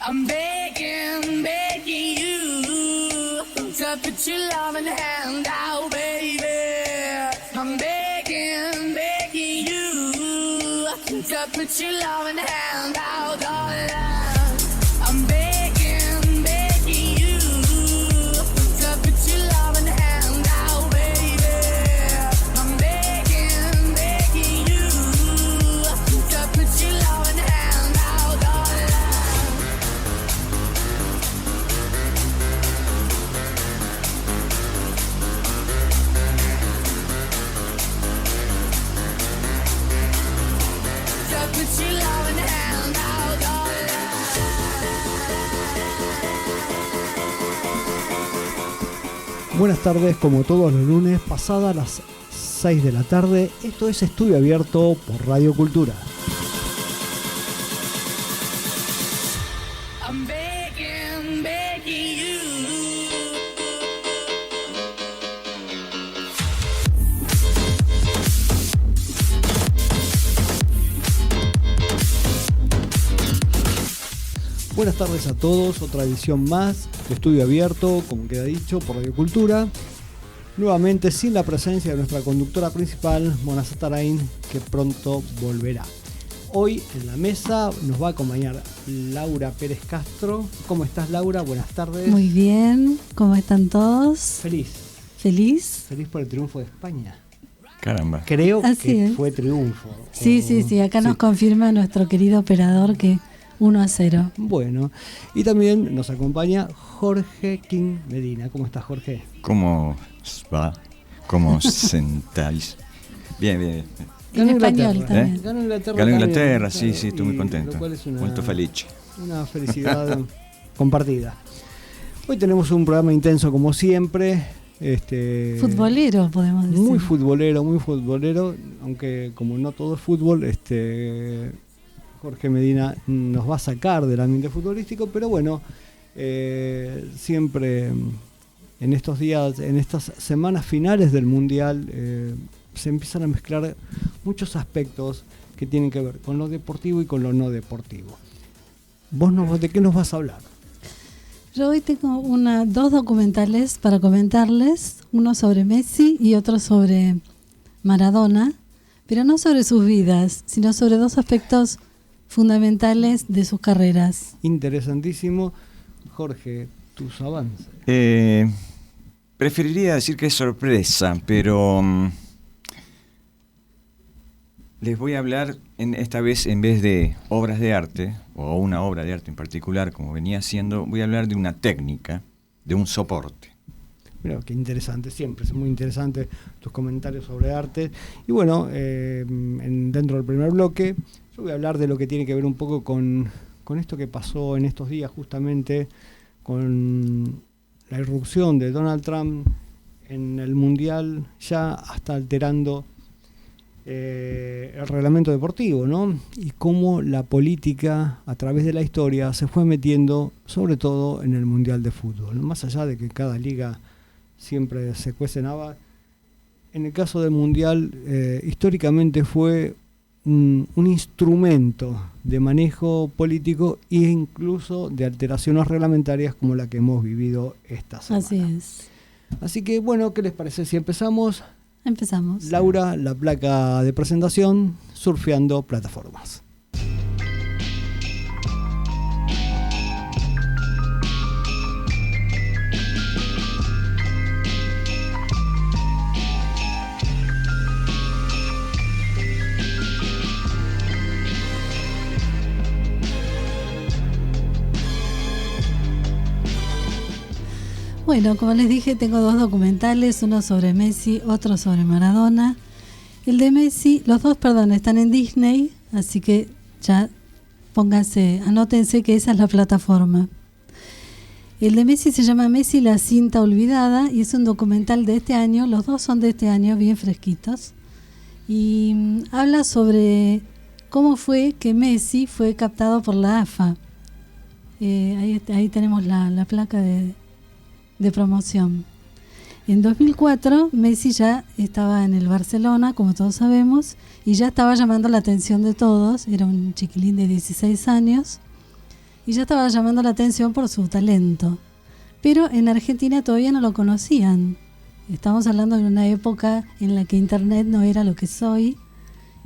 I'm begging, begging you to put your loving hand out, baby. I'm begging, begging you to put your loving hand out, darling. I'm begging, begging you to put your loving hand out, baby. I'm begging, begging you to put your loving hand out, darling. Put your loving hand out, darling. Buenas tardes, como todos los lunes, pasadas las 6 de la tarde, esto es Estudio Abierto por Radio Cultura. I'm begging, begging you. Buenas tardes a todos, otra edición más de Estudio Abierto, como queda dicho, por Radio Cultura. Nuevamente sin la presencia de nuestra conductora principal, Mona Satarain, que pronto volverá. Hoy en la mesa nos va a acompañar Laura Pérez Castro. ¿Cómo estás, Laura? Buenas tardes. Muy bien, ¿cómo están todos? Feliz. ¿Feliz? Feliz por el triunfo de España. Caramba. Creo Así que es. fue triunfo. Sí, acá nos confirma nuestro querido operador que 1-0. Bueno, y también nos acompaña Jorge King Medina. ¿Cómo estás, Jorge? ¿Cómo va? ¿Cómo sentáis? Bien, bien. En español también. Ganó Inglaterra. Ganó también, Inglaterra, claro, sí, estoy muy y contento. lo cual es Molto felice. una felicidad compartida. Hoy tenemos un programa intenso como siempre. Futbolero, podemos decir. Muy futbolero, aunque como no todo es fútbol, Jorge Medina nos va a sacar del ambiente futbolístico, pero bueno, siempre en estos días, en estas semanas finales del Mundial, se empiezan a mezclar muchos aspectos que tienen que ver con lo deportivo y con lo no deportivo. ¿De qué nos vas a hablar? Yo hoy tengo dos documentales para comentarles, uno sobre Messi y otro sobre Maradona, pero no sobre sus vidas, sino sobre dos aspectos fundamentales de sus carreras. Interesantísimo. Jorge, tus avances. Preferiría decir que es sorpresa, pero les voy a hablar esta vez, en vez de obras de arte, o una obra de arte en particular, como venía haciendo, voy a hablar de una técnica, de un soporte. Mira, qué interesante, siempre es muy interesante tus comentarios sobre arte. Y bueno, dentro del primer bloque, yo voy a hablar de lo que tiene que ver un poco con esto que pasó en estos días, justamente con la irrupción de Donald Trump en el Mundial, ya hasta alterando el reglamento deportivo, ¿no? Y cómo la política, a través de la historia, se fue metiendo, sobre todo en el Mundial de Fútbol. Más allá de que cada liga siempre se cuecen habas, en el caso del Mundial, históricamente fue un instrumento de manejo político e incluso de alteraciones reglamentarias como la que hemos vivido esta semana. Así es. Así que bueno, ¿qué les parece si empezamos? Empezamos. Laura, la placa de presentación, surfeando plataformas. Bueno, como les dije, tengo dos documentales, uno sobre Messi, otro sobre Maradona. El de Messi, los dos, están en Disney, así que ya anótense que esa es la plataforma. El de Messi se llama Messi, la cinta olvidada, y es un documental de este año, los dos son de este año, bien fresquitos, y habla sobre cómo fue que Messi fue captado por la AFA. Ahí tenemos la placa de promoción. En 2004 Messi ya estaba en el Barcelona, como todos sabemos, y ya estaba llamando la atención de todos. Era un chiquilín de 16 años y ya estaba llamando la atención por su talento. Pero en Argentina todavía no lo conocían. Estamos hablando de una época en la que Internet no era lo que es hoy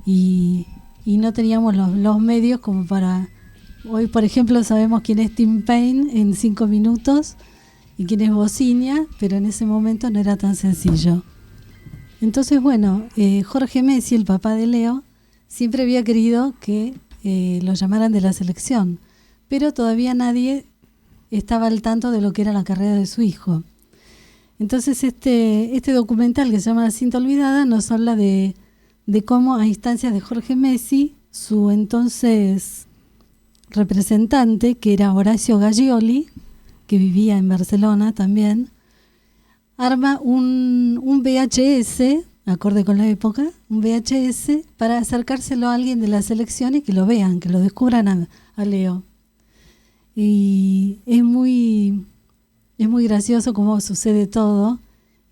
y no teníamos los medios como para... Hoy, por ejemplo, sabemos quién es Tim Payne en 5 minutos y quién es Bocinia, pero en ese momento no era tan sencillo. Entonces, bueno, Jorge Messi, el papá de Leo, siempre había querido que lo llamaran de la selección, pero todavía nadie estaba al tanto de lo que era la carrera de su hijo. Entonces este documental que se llama La Cinta Olvidada nos habla de cómo a instancias de Jorge Messi, su entonces representante, que era Horacio Gaggioli, que vivía en Barcelona también, arma un VHS, acorde con la época, un VHS para acercárselo a alguien de la selección y que lo vean, que lo descubran a Leo. Y es muy gracioso cómo sucede todo,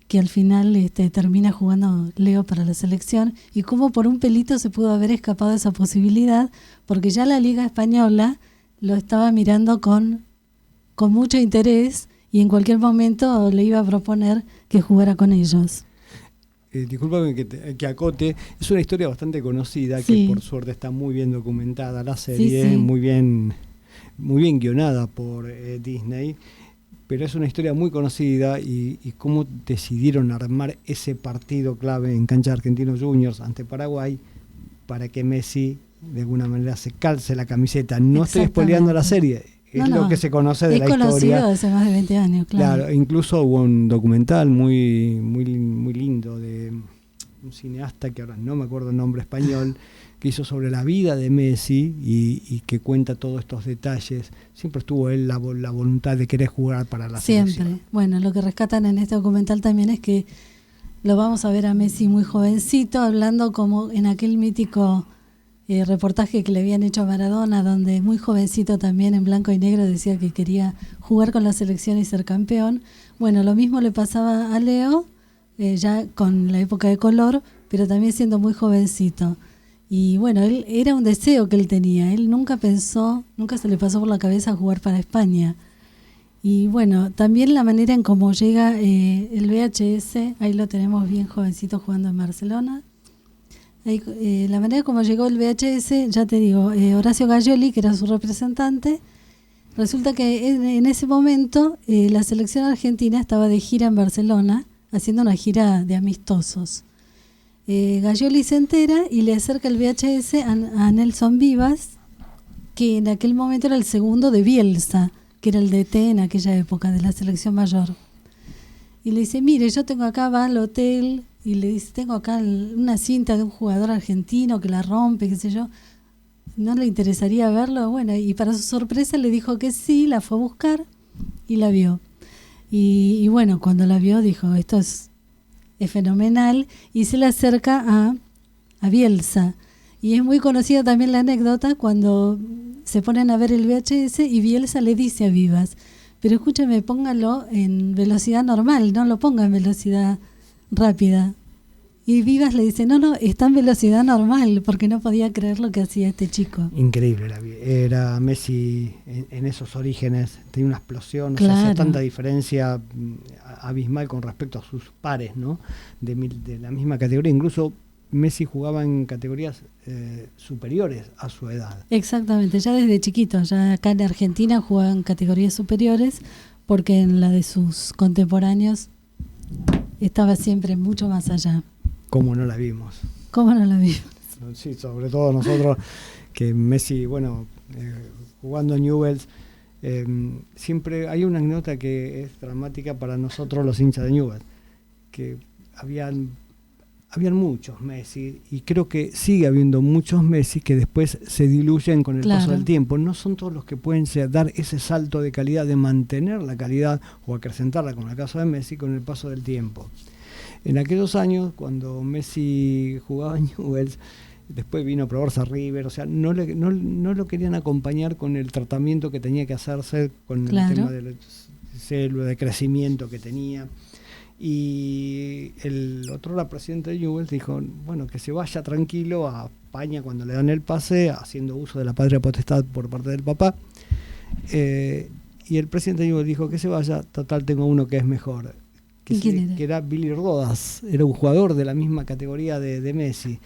que al final termina jugando Leo para la selección y cómo por un pelito se pudo haber escapado esa posibilidad, porque ya la Liga Española lo estaba mirando con mucho interés y en cualquier momento le iba a proponer que jugara con ellos. Discúlpame que acote, es una historia bastante conocida, sí, que por suerte está muy bien documentada, la serie, sí, sí, muy bien guionada por Disney, pero es una historia muy conocida y cómo decidieron armar ese partido clave en cancha de Argentinos Juniors ante Paraguay para que Messi de alguna manera se calce la camiseta. No estoy spoileando la serie, es lo que se conoce de la historia. Es conocido hace más de 20 años, claro. Claro, incluso hubo un documental muy lindo de un cineasta que ahora no me acuerdo el nombre español, que hizo sobre la vida de Messi y que cuenta todos estos detalles. Siempre estuvo él la voluntad de querer jugar para la selección. Siempre. Bueno, lo que rescatan en este documental también es que lo vamos a ver a Messi muy jovencito, hablando como en aquel mítico reportaje que le habían hecho a Maradona, donde muy jovencito también en blanco y negro decía que quería jugar con la selección y ser campeón. Bueno, lo mismo le pasaba a Leo, ya con la época de color, pero también siendo muy jovencito. Y bueno, él era un deseo que él tenía. Él nunca se le pasó por la cabeza jugar para España. Y bueno, también la manera en cómo llega el VHS, ahí lo tenemos bien jovencito jugando en Barcelona. Ahí, la manera como llegó el VHS, ya te digo, Horacio Gaggioli, que era su representante, resulta que en ese momento la selección argentina estaba de gira en Barcelona, haciendo una gira de amistosos. Gaggioli se entera y le acerca el VHS a Nelson Vivas, que en aquel momento era el segundo de Bielsa, que era el DT en aquella época de la selección mayor. Y le dice, mire, yo tengo acá, va al hotel, y le dice, tengo acá una cinta de un jugador argentino que la rompe, qué sé yo, ¿no le interesaría verlo? Bueno, y para su sorpresa le dijo que sí, la fue a buscar y la vio. Y bueno, cuando la vio dijo, esto es fenomenal, y se le acerca a Bielsa. Y es muy conocida también la anécdota cuando se ponen a ver el VHS y Bielsa le dice a Vivas, pero escúchame, póngalo en velocidad normal, no lo ponga en velocidad rápida. Y Vivas le dice, no, está en velocidad normal, porque no podía creer lo que hacía este chico. Increíble, era Messi en esos orígenes, tenía una explosión, claro. O sea, hacía tanta diferencia abismal con respecto a sus pares, ¿no? De la misma categoría, incluso Messi jugaba en categorías superiores a su edad. Exactamente, ya desde chiquito, ya acá en Argentina jugaba en categorías superiores, porque en la de sus contemporáneos estaba siempre mucho más allá. ¿Cómo no la vimos? ¿Cómo no la vimos? Sí, sobre todo nosotros, que Messi, bueno, jugando en Newell's, siempre hay una anécdota que es dramática para nosotros los hinchas de Newell's, que habían muchos Messi, y creo que sigue habiendo muchos Messi que después se diluyen con el paso del tiempo. No son todos los que pueden dar ese salto de calidad, de mantener la calidad o acrecentarla, como en el caso de Messi, con el paso del tiempo. En aquellos años, cuando Messi jugaba en Newell's, después vino a probarse a River, o sea, no lo querían acompañar con el tratamiento que tenía que hacerse, con el tema de la célula de crecimiento que tenía. Y el otro, la presidenta de Newell's, dijo, bueno, que se vaya tranquilo a España cuando le dan el pase, haciendo uso de la patria potestad por parte del papá. Y el presidente Newell dijo que se vaya, total tengo uno que es mejor. ¿Y quién era? Que era Billy Rodas, era un jugador de la misma categoría de Messi.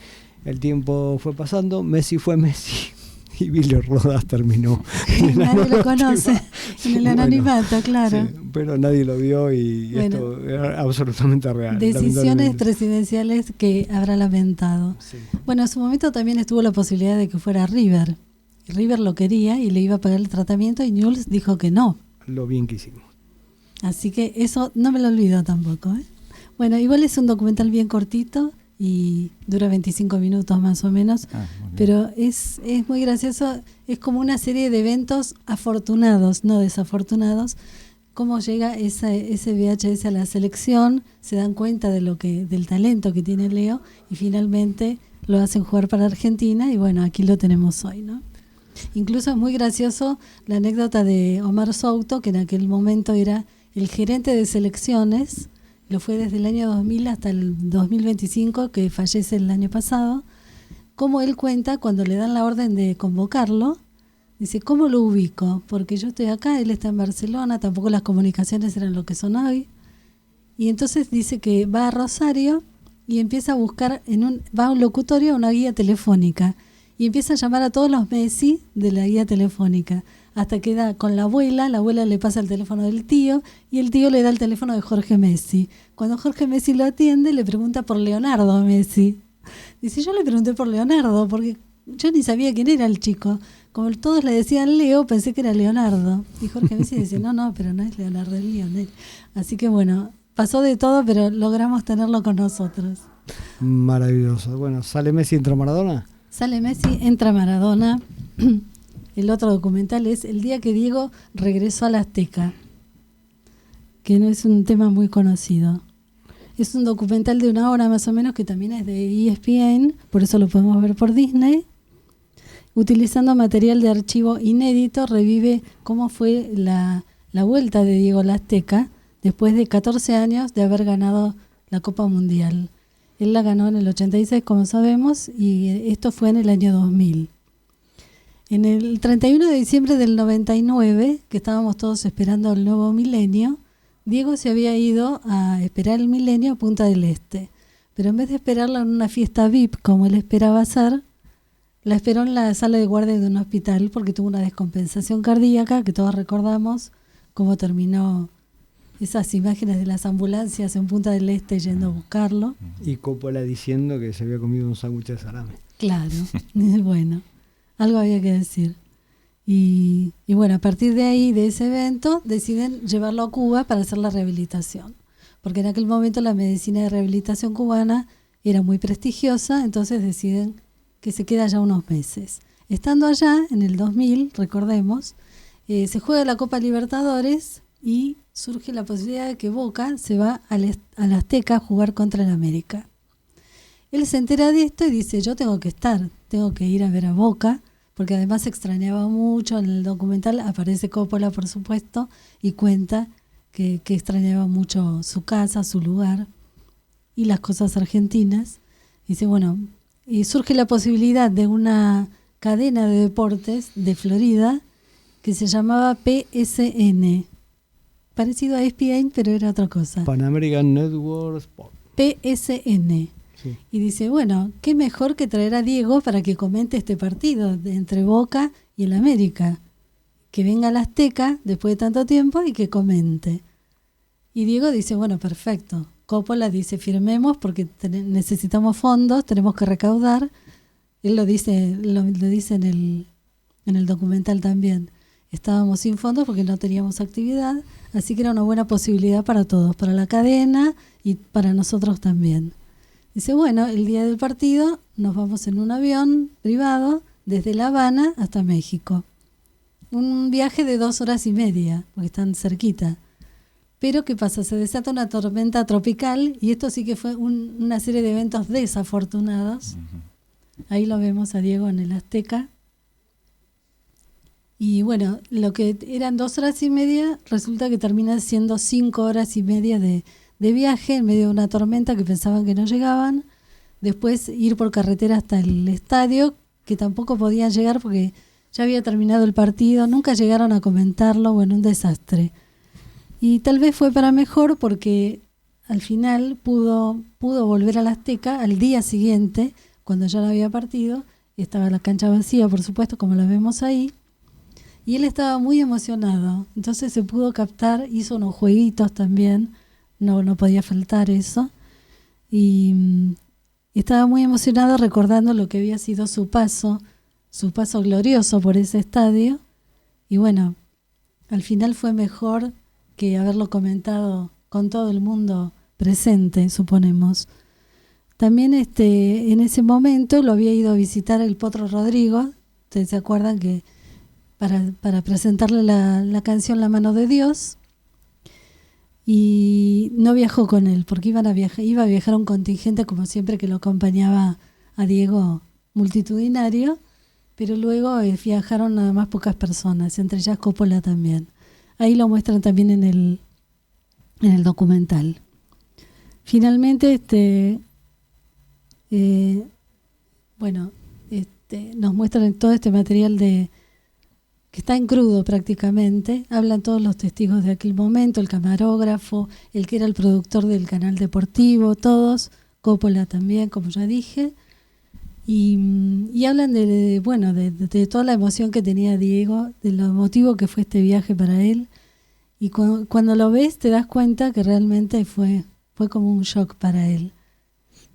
El tiempo fue pasando, Messi fue Messi y Billy Rodas terminó. Nadie lo conoce, en el anonimato, claro. Sí, pero nadie lo vio y Bueno, esto era absolutamente real. Decisiones lamentablemente. presidenciales que habrá lamentado. Sí. Bueno, en su momento también estuvo la posibilidad de que fuera River. Y River lo quería y le iba a pagar el tratamiento y Newell's dijo que no. Lo bien que hicimos. Así que eso no me lo olvido tampoco, ¿eh? Bueno, igual es un documental bien cortito y dura 25 minutos más o menos, pero es muy gracioso. Es como una serie de eventos afortunados, no desafortunados. Cómo llega ese VHS a la selección, se dan cuenta de del talento que tiene Leo y finalmente lo hacen jugar para Argentina y bueno, aquí lo tenemos hoy, ¿no? Incluso es muy gracioso la anécdota de Omar Souto, que en aquel momento era el gerente de selecciones, lo fue desde el año 2000 hasta el 2025, que fallece el año pasado, cómo él cuenta cuando le dan la orden de convocarlo, dice, ¿cómo lo ubico? Porque yo estoy acá, él está en Barcelona, tampoco las comunicaciones eran lo que son hoy, y entonces dice que va a Rosario y empieza a buscar, va a un locutorio, a una guía telefónica, y empieza a llamar a todos los Messi de la guía telefónica, hasta que da con la abuela le pasa el teléfono del tío, y el tío le da el teléfono de Jorge Messi. Cuando Jorge Messi lo atiende, le pregunta por Leonardo Messi. Dice, yo le pregunté por Leonardo, porque yo ni sabía quién era el chico. Como todos le decían Leo, pensé que era Leonardo. Y Jorge Messi dice, no, pero no es Leonardo, es Lionel. Así que bueno, pasó de todo, pero logramos tenerlo con nosotros. Maravilloso. Bueno, ¿sale Messi, entra Maradona? Sale Messi, entra Maradona. El otro documental es El día que Diego regresó al Azteca, que no es un tema muy conocido. Es un documental de 1 hora más o menos, que también es de ESPN, por eso lo podemos ver por Disney. Utilizando material de archivo inédito, revive cómo fue la vuelta de Diego al Azteca después de 14 años de haber ganado la Copa Mundial. Él la ganó en el 86, como sabemos, y esto fue en el año 2000. En el 31 de diciembre del 99, que estábamos todos esperando el nuevo milenio, Diego se había ido a esperar el milenio a Punta del Este. Pero en vez de esperarla en una fiesta VIP, como él esperaba hacer, la esperó en la sala de guardia de un hospital porque tuvo una descompensación cardíaca, que todos recordamos cómo terminó esas imágenes de las ambulancias en Punta del Este yendo a buscarlo. Y Coppola diciendo que se había comido un sándwich de salame. Claro, bueno, algo había que decir. Y bueno, a partir de ahí, de ese evento, deciden llevarlo a Cuba para hacer la rehabilitación. Porque en aquel momento la medicina de rehabilitación cubana era muy prestigiosa, entonces deciden que se queda allá unos meses. Estando allá, en el 2000, recordemos, se juega la Copa Libertadores y surge la posibilidad de que Boca se va al Azteca a jugar contra el América. Él se entera de esto y dice, yo tengo que ir a ver a Boca, porque además se extrañaba mucho. En el documental aparece Coppola, por supuesto, y cuenta que extrañaba mucho su casa, su lugar y las cosas argentinas. Dice, bueno, y surge la posibilidad de una cadena de deportes de Florida que se llamaba PSN, parecido a ESPN, pero era otra cosa. Pan American Network Sport. PSN. Sí. Y dice, bueno, qué mejor que traer a Diego para que comente este partido entre Boca y el América. Que venga al Azteca después de tanto tiempo y que comente. Y Diego dice, bueno, perfecto. Coppola dice, firmemos porque necesitamos fondos, tenemos que recaudar. Él lo dice en el documental también. Estábamos sin fondos porque no teníamos actividad, así que era una buena posibilidad para todos, para la cadena y para nosotros también. Dice, bueno, el día del partido nos vamos en un avión privado desde La Habana hasta México. Un viaje de 2 horas y media, porque están cerquita. Pero ¿qué pasa? Se desata una tormenta tropical y esto sí que fue una serie de eventos desafortunados. Ahí lo vemos a Diego en el Azteca. Y bueno, lo que eran 2 horas y media resulta que termina siendo 5 horas y media de viaje en medio de una tormenta que pensaban que no llegaban. Después ir por carretera hasta el estadio, que tampoco podían llegar porque ya había terminado el partido, nunca llegaron a comentarlo, bueno, un desastre. Y tal vez fue para mejor porque al final pudo volver al Azteca al día siguiente, cuando ya no había partido, estaba la cancha vacía, por supuesto, como la vemos ahí, y él estaba muy emocionado, entonces se pudo captar, hizo unos jueguitos también, no podía faltar eso, y estaba muy emocionado recordando lo que había sido su paso glorioso por ese estadio, y bueno, al final fue mejor que haberlo comentado con todo el mundo presente, suponemos. También en ese momento lo había ido a visitar el Potro Rodrigo. Ustedes se acuerdan que para presentarle la canción La Mano de Dios, y no viajó con él porque iba a viajar un contingente, como siempre, que lo acompañaba a Diego, multitudinario, pero luego viajaron nada más pocas personas, entre ellas Coppola también. Ahí lo muestran también en el documental. Finalmente, nos muestran todo este material que está en crudo prácticamente. Hablan todos los testigos de aquel momento, el camarógrafo, el que era el productor del canal deportivo, todos, Coppola también, como ya dije. Y hablan de toda la emoción que tenía Diego, de lo emotivo que fue este viaje para él. Y cuando lo ves te das cuenta que realmente fue como un shock para él.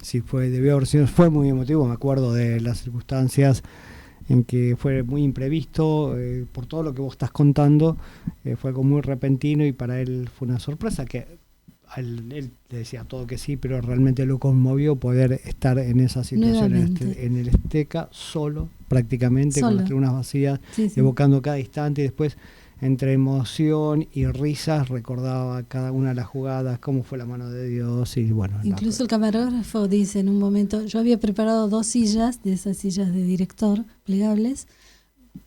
Sí, debió haber sido, fue muy emotivo, me acuerdo de las circunstancias en que fue muy imprevisto, por todo lo que vos estás contando, fue algo muy repentino y para él fue una sorpresa que él le decía todo que sí, pero realmente lo conmovió poder estar en esa situación en el Azteca solo, prácticamente, con las tribunas vacías, sí. Evocando cada instante, y después entre emoción y risas recordaba cada una de las jugadas, cómo fue la mano de Dios, y bueno. Incluso el camarógrafo dice en un momento, yo había preparado 2 sillas, de esas sillas de director, plegables,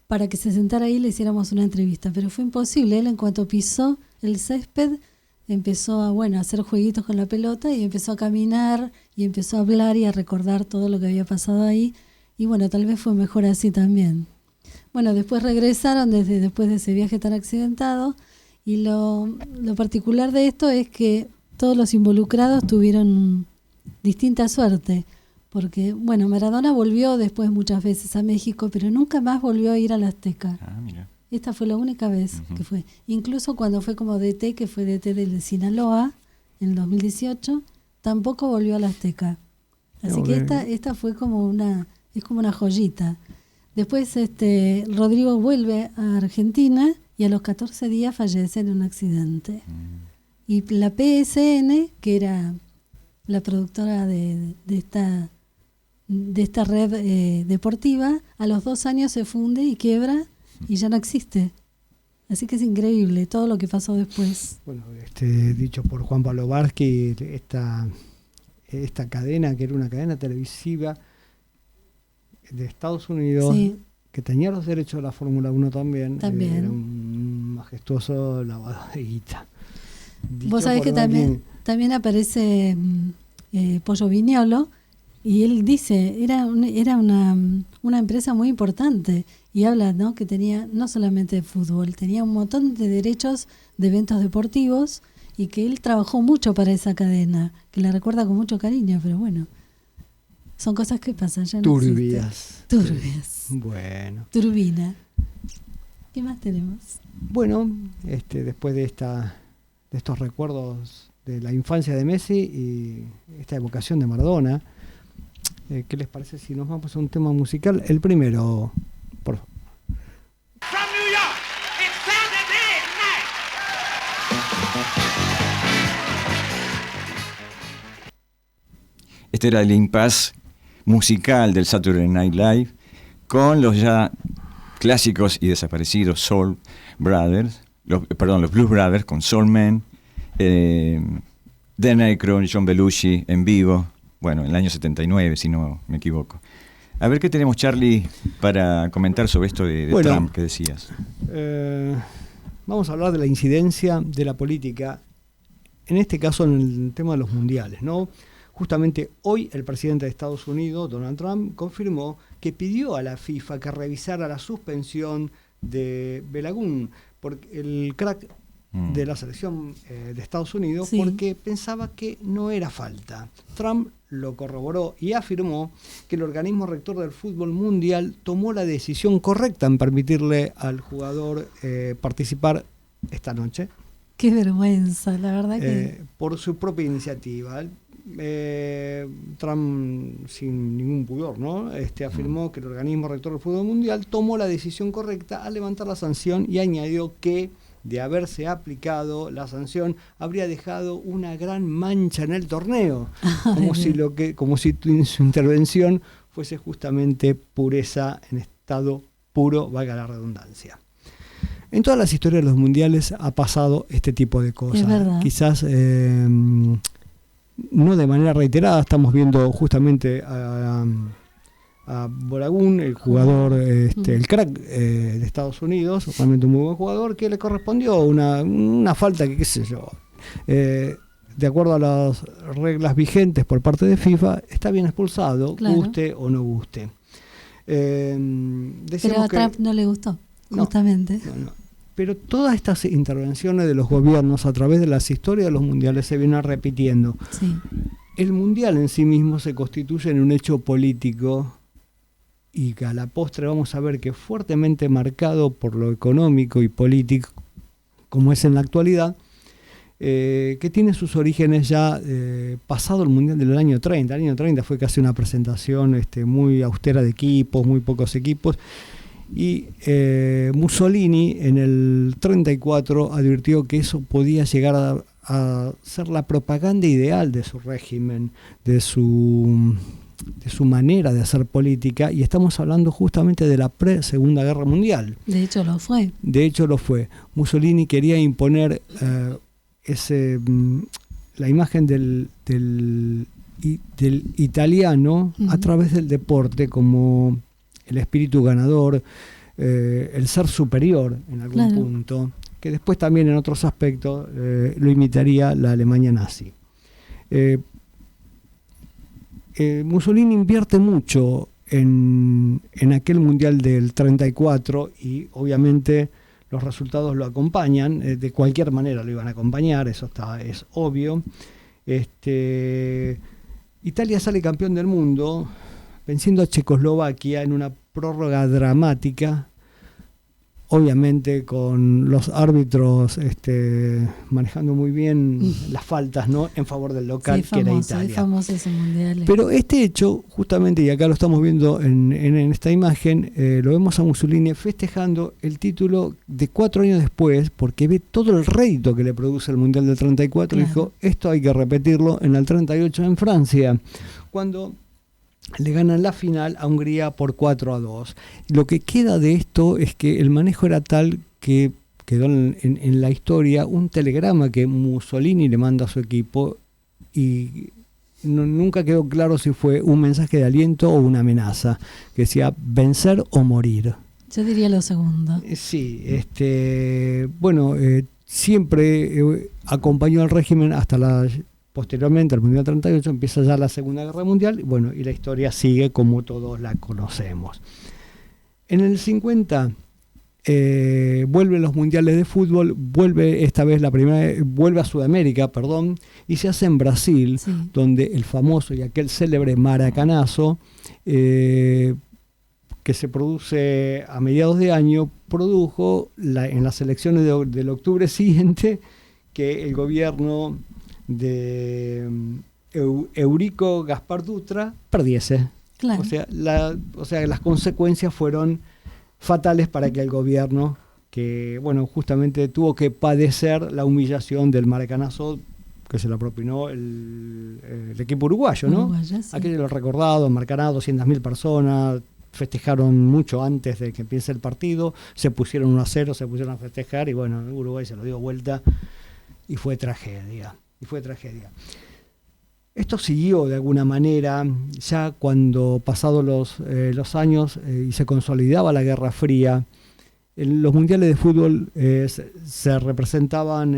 para que se sentara ahí y le hiciéramos una entrevista, pero fue imposible. Él, en cuanto pisó el césped, empezó a hacer jueguitos con la pelota y empezó a caminar y empezó a hablar y a recordar todo lo que había pasado ahí, y bueno, tal vez fue mejor así también. Bueno, después regresaron después de ese viaje tan accidentado, y lo particular de esto es que todos los involucrados tuvieron distinta suerte, porque Maradona volvió después muchas veces a México, pero nunca más volvió a ir al Azteca. Mira. Esta fue la única vez que fue. Incluso cuando fue como DT, que fue DT del Sinaloa en el 2018, tampoco volvió al Azteca. Así que esta fue como una joyita. Después Rodrigo vuelve a Argentina y a los 14 días fallece en un accidente. Y la PSN, que era la productora de esta red deportiva, a los 2 años se funde y quiebra y ya no existe. Así que es increíble todo lo que pasó después. Bueno, dicho por Juan Pablo Varsky, esta cadena, que era una cadena televisiva de Estados Unidos, sí, que tenía los derechos de la Fórmula 1 también. Era un majestuoso lavado de guita. Vos sabés que también aparece Pollo Viñolo, y él dice, era una empresa muy importante, y habla, ¿no?, que tenía no solamente de fútbol, tenía un montón de derechos de eventos deportivos, y que él trabajó mucho para esa cadena, que la recuerda con mucho cariño, pero bueno, son cosas que pasan, ya no turbias. Turbias. Bueno. Turbina. ¿Qué más tenemos? Bueno, después de estos recuerdos de la infancia de Messi y esta evocación de Maradona, ¿qué les parece si nos vamos a un tema musical? El primero, por favor. From New York, it's Saturday night. Este era el impasse musical del Saturday Night Live con los ya clásicos y desaparecidos Soul Brothers, los Blues Brothers con Soul Man, Dan Aykroyd, John Belushi en vivo, en el año 79, si no me equivoco. A ver qué tenemos, Charlie, para comentar sobre esto de Trump que decías. Vamos a hablar de la incidencia de la política, en este caso en el tema de los mundiales, ¿no? justamente hoy el presidente de Estados Unidos, Donald Trump, confirmó que pidió a la FIFA que revisara la suspensión de Balagun, porque el crack de la selección de Estados Unidos, Sí. porque pensaba que no era falta. Trump lo corroboró y afirmó que el organismo rector del fútbol mundial tomó la decisión correcta en permitirle al jugador participar esta noche. Qué vergüenza, la verdad que... Por su propia iniciativa. Trump, sin ningún pudor, ¿no? Afirmó que el organismo rector del fútbol mundial tomó la decisión correcta al levantar la sanción y añadió que, de haberse aplicado la sanción, habría dejado una gran mancha en el torneo, como si su intervención fuese justamente pureza en estado puro, valga la redundancia. En todas las historias de los mundiales ha pasado este tipo de cosas. Es verdad. Quizás no de manera reiterada. Estamos viendo justamente a Balagun, el jugador, el crack de Estados Unidos, realmente un muy buen jugador, que le correspondió una falta que, qué sé yo, de acuerdo a las reglas vigentes por parte de FIFA, está bien expulsado, Claro. guste o no guste. Pero a Trump no le gustó, No, justamente. no. Pero todas estas intervenciones de los gobiernos a través de las historias de los mundiales se vienen repitiendo. Sí. El mundial en sí mismo se constituye en un hecho político y que a la postre vamos a ver que fuertemente marcado por lo económico y político, como es en la actualidad, que tiene sus orígenes ya pasado el mundial del año 30. El año 30 fue casi una presentación muy austera de equipos, muy pocos equipos. Y Mussolini en el 34 advirtió que eso podía llegar a ser la propaganda ideal de su régimen, de su manera de hacer política, y estamos hablando justamente de la pre-Segunda Guerra Mundial. De hecho lo fue. De hecho lo fue. Mussolini quería imponer la imagen del italiano a través del deporte como el espíritu ganador, el ser superior en algún punto, que después también en otros aspectos lo imitaría la Alemania nazi. Mussolini invierte mucho en aquel mundial del 34 y obviamente los resultados lo acompañan, de cualquier manera lo iban a acompañar, eso es obvio. Italia sale campeón del mundo venciendo a Checoslovaquia en una prórroga dramática, obviamente con los árbitros manejando muy bien las faltas, ¿no?, en favor del local, Sí, que era famoso, Italia. es famoso ese mundial. Pero este hecho, justamente, y acá lo estamos viendo en esta imagen, lo vemos a Mussolini festejando el título de 4 años después, porque ve todo el rédito que le produce el Mundial del 34, y dijo, esto hay que repetirlo en el 38 en Francia, cuando le ganan la final a Hungría por 4-2. Lo que queda de esto es que el manejo era tal que quedó en la historia un telegrama que Mussolini le manda a su equipo y nunca quedó claro si fue un mensaje de aliento o una amenaza, que decía vencer o morir. Yo diría lo segundo. Sí, siempre acompañó al régimen hasta posteriormente al Mundial 38, empieza ya la Segunda Guerra Mundial, y la historia sigue como todos la conocemos. En el 50 vuelven los mundiales de fútbol, vuelve a Sudamérica, y se hace en Brasil, donde el famoso y aquel célebre maracanazo, que se produce a mediados de año, produjo en las elecciones del octubre siguiente que el gobierno de Eurico Gaspar Dutra perdiese. Claro. O sea, las consecuencias fueron fatales para que el gobierno, que justamente tuvo que padecer la humillación del maracanazo que se lo propinó el equipo uruguayo, ¿no? Uruguayo, sí. Aquello lo recordado, marcado 200.000 personas, festejaron mucho antes de que empiece el partido, se pusieron 1-0, se pusieron a festejar y Uruguay se lo dio vuelta y fue tragedia. Esto siguió de alguna manera ya cuando pasados los años y se consolidaba la Guerra Fría. En los mundiales de fútbol se representaban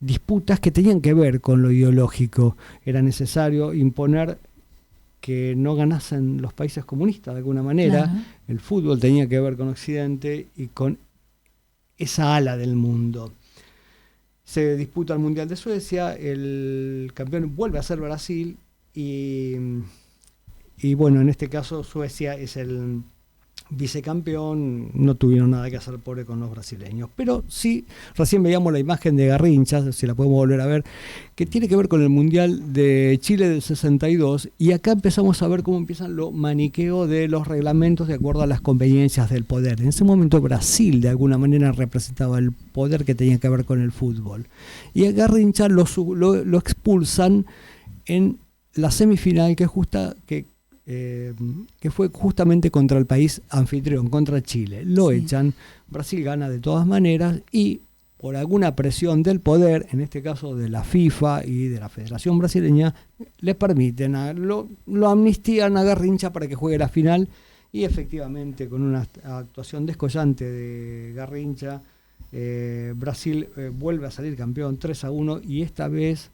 disputas que tenían que ver con lo ideológico. Era necesario imponer que no ganasen los países comunistas de alguna manera. Claro. El fútbol tenía que ver con Occidente y con esa ala del mundo. Se disputa el Mundial de Suecia, el campeón vuelve a ser Brasil y bueno, en este caso Suecia es el vicecampeón, no tuvieron nada que hacer pobre con los brasileños. Pero sí, recién veíamos la imagen de Garrincha, si la podemos volver a ver, que tiene que ver con el Mundial de Chile del 62, y acá empezamos a ver cómo empiezan lo maniqueo de los reglamentos de acuerdo a las conveniencias del poder. En ese momento Brasil de alguna manera representaba el poder que tenía que ver con el fútbol. Y a Garrincha lo expulsan en la semifinal que fue justamente contra el país anfitrión, contra Chile. Lo echan, Brasil gana de todas maneras y por alguna presión del poder, en este caso de la FIFA y de la Federación Brasileña, le permiten, lo amnistían a Garrincha para que juegue la final y efectivamente con una actuación descollante de Garrincha, Brasil vuelve a salir campeón 3-1 y esta vez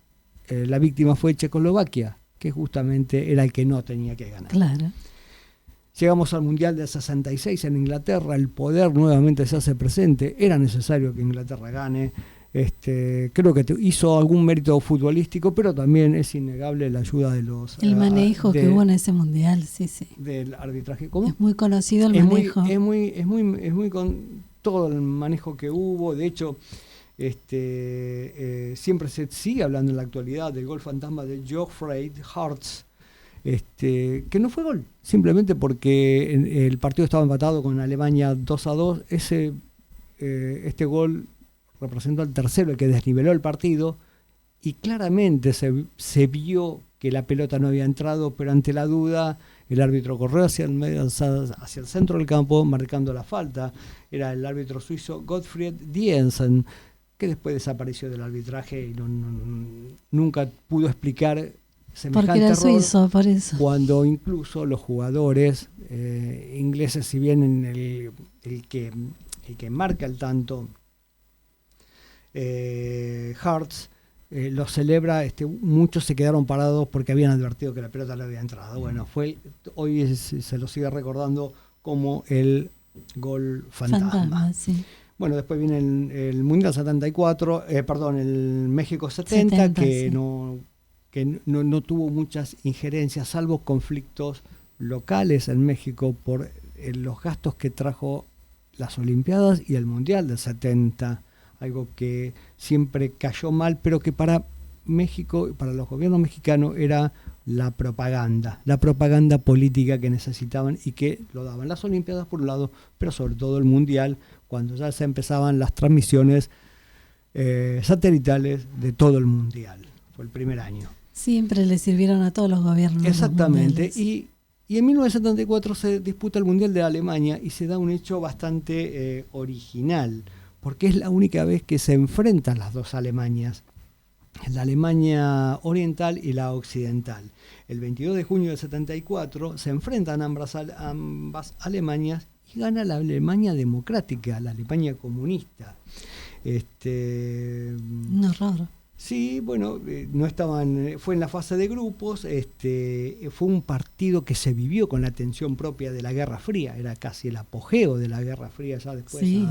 la víctima fue Checoslovaquia, que justamente era el que no tenía que ganar. Claro. Llegamos al Mundial del 66 en Inglaterra, el poder nuevamente se hace presente, era necesario que Inglaterra gane, creo que hizo algún mérito futbolístico, pero también es innegable la ayuda de los... El manejo que hubo en ese Mundial, sí. Del arbitraje. ¿Cómo? Es muy conocido el manejo. Es muy con todo el manejo que hubo, de hecho... siempre se sigue hablando en la actualidad del gol fantasma de Geoffrey Hartz, que no fue gol, simplemente porque el partido estaba empatado con Alemania 2-2. Este gol representó al tercero, el que desniveló el partido, y claramente se vio que la pelota no había entrado, pero ante la duda el árbitro corrió hacia el centro del campo marcando la falta. Era el árbitro suizo Gottfried Diensen, que después desapareció del arbitraje y nunca pudo explicar semejante porque era error, suizo, por eso. cuando incluso los jugadores ingleses, si bien el que marca el tanto, Hartz, lo celebra, muchos se quedaron parados porque habían advertido que la pelota le había entrado. Bueno, hoy se lo sigue recordando como el gol fantasma. Sí. Bueno, después viene el Mundial 74, el México 70 que, sí. no tuvo muchas injerencias, salvo conflictos locales en México por los gastos que trajo las Olimpiadas y el Mundial del 70, algo que siempre cayó mal, pero que para México, para los gobiernos mexicanos, era la propaganda política que necesitaban y que lo daban las Olimpiadas por un lado, pero sobre todo el Mundial, cuando ya se empezaban las transmisiones satelitales de todo el Mundial. Fue el primer año. Siempre le sirvieron a todos los gobiernos. Exactamente. Y en 1974 se disputa el Mundial de Alemania y se da un hecho bastante original, porque es la única vez que se enfrentan las dos Alemanias, la Alemania oriental y la occidental. El 22 de junio del 74 se enfrentan ambas Alemanias y gana la Alemania democrática, la Alemania comunista. Un horror. Sí, bueno, no estaban, fue en la fase de grupos, fue un partido que se vivió con la tensión propia de la Guerra Fría, era casi el apogeo de la Guerra Fría ya después, sí.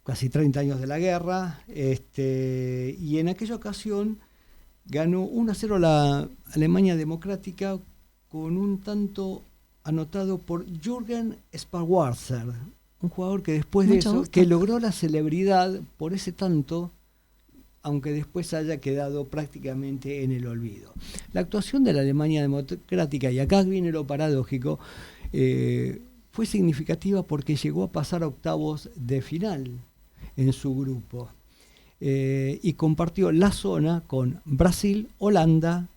Casi 30 años de la guerra, y en aquella ocasión ganó 1-0 la Alemania democrática con un tanto anotado por Jürgen Sparwasser, un jugador que después de eso, que logró la celebridad por ese tanto, aunque después haya quedado prácticamente en el olvido. La actuación de la Alemania democrática, y acá viene lo paradójico, fue significativa porque llegó a pasar a octavos de final en su grupo, y compartió la zona con Brasil, Holanda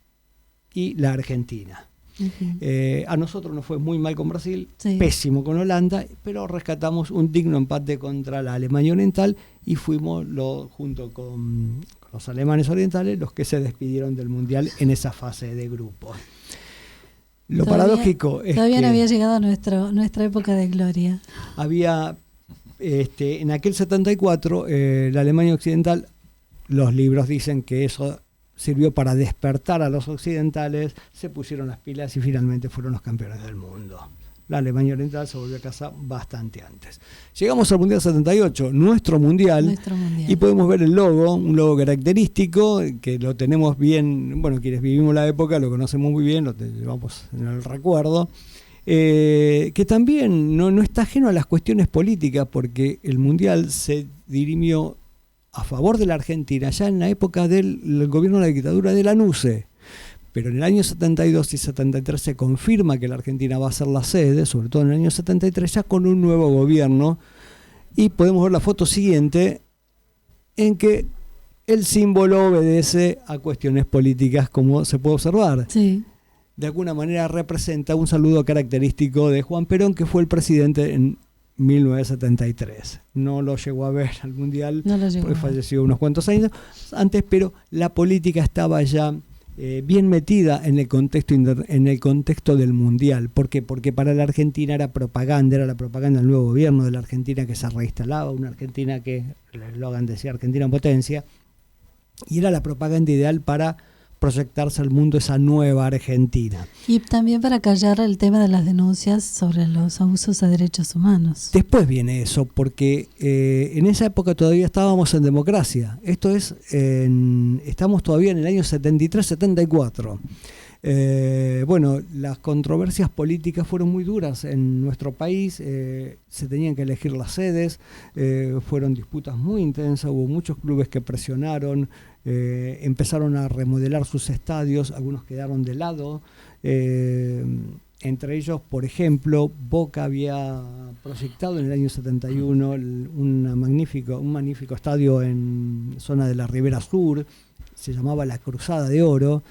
y la Argentina. Uh-huh. A nosotros nos fue muy mal con Brasil, sí. Pésimo con Holanda, pero rescatamos un digno empate contra la Alemania Oriental y fuimos junto con los alemanes orientales los que se despidieron del Mundial en esa fase de grupos. Lo paradójico es todavía que no había llegado nuestra época de gloria. Había en aquel 74 la Alemania Occidental los libros dicen que eso sirvió para despertar a los occidentales, se pusieron las pilas y finalmente fueron los campeones del mundo. La Alemania Oriental se volvió a casa bastante antes. Llegamos al Mundial 78, nuestro mundial, y podemos ver el logo, un logo característico, que lo tenemos bien, bueno, quienes vivimos la época lo conocemos muy bien, lo llevamos en el recuerdo, que también no está ajeno a las cuestiones políticas, porque el mundial se dirimió a favor de la Argentina ya en la época del gobierno de la dictadura de Lanusse. Pero en el año 72 y 73 se confirma que la Argentina va a ser la sede, sobre todo en el año 73, ya con un nuevo gobierno. Y podemos ver la foto siguiente, en que el símbolo obedece a cuestiones políticas, como se puede observar. Sí. De alguna manera representa un saludo característico de Juan Perón, que fue el presidente en 1973. No lo llegó a ver al Mundial, porque falleció unos cuantos años antes, pero la política estaba ya bien metida en el contexto del Mundial. ¿Por qué? Porque para la Argentina era la propaganda del nuevo gobierno de la Argentina que se reinstalaba, una Argentina que el eslogan decía Argentina en potencia, y era la propaganda ideal para proyectarse al mundo esa nueva Argentina. Y también para callar el tema de las denuncias sobre los abusos a derechos humanos. Después viene eso, porque en esa época todavía estábamos en democracia. Esto es, estamos todavía en el año 73-74. Bueno, las controversias políticas fueron muy duras en nuestro país, se tenían que elegir las sedes, fueron disputas muy intensas, hubo muchos clubes que presionaron, empezaron a remodelar sus estadios, algunos quedaron de lado, entre ellos, por ejemplo, Boca había proyectado en el año 71 un magnífico estadio en zona de la Ribera Sur, se llamaba La Cruzada de Oro,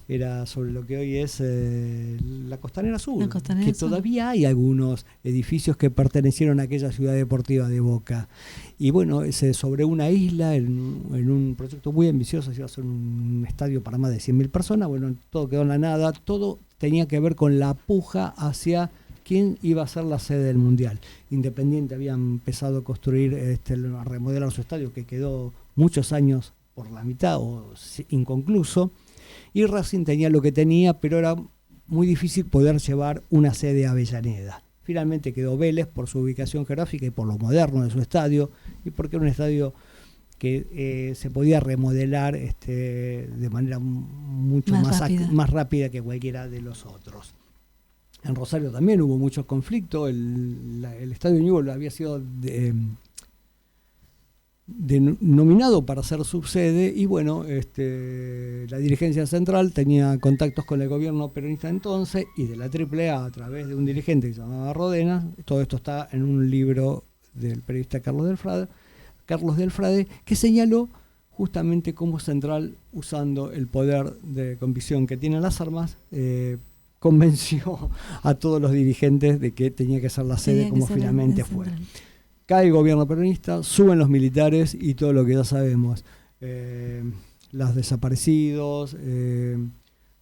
era sobre lo que hoy es la Costanera Sur, que todavía hay algunos edificios que pertenecieron a aquella ciudad deportiva de Boca. Y bueno, sobre una isla, en un proyecto muy ambicioso, se iba a hacer un estadio para más de 100.000 personas, bueno, todo quedó en la nada, todo tenía que ver con la puja hacia quién iba a ser la sede del Mundial. Independiente había empezado a construir, a remodelar su estadio, que quedó muchos años por la mitad o inconcluso, y Racing tenía lo que tenía, pero era muy difícil poder llevar una sede a Avellaneda. Finalmente quedó Vélez por su ubicación geográfica y por lo moderno de su estadio, y porque era un estadio que se podía remodelar de manera mucho más rápida que cualquiera de los otros. En Rosario también hubo muchos conflictos, el estadio Newell's había sido nominado para ser subsede, y bueno, la dirigencia central tenía contactos con el gobierno peronista entonces y de la AAA a través de un dirigente que se llamaba Rodena. Todo esto está en un libro del periodista Carlos Delfrade, que señaló justamente cómo Central, usando el poder de convicción que tienen las armas, convenció a todos los dirigentes de que tenía que ser la sede, como finalmente fue. Cae el gobierno peronista, suben los militares y todo lo que ya sabemos, los desaparecidos,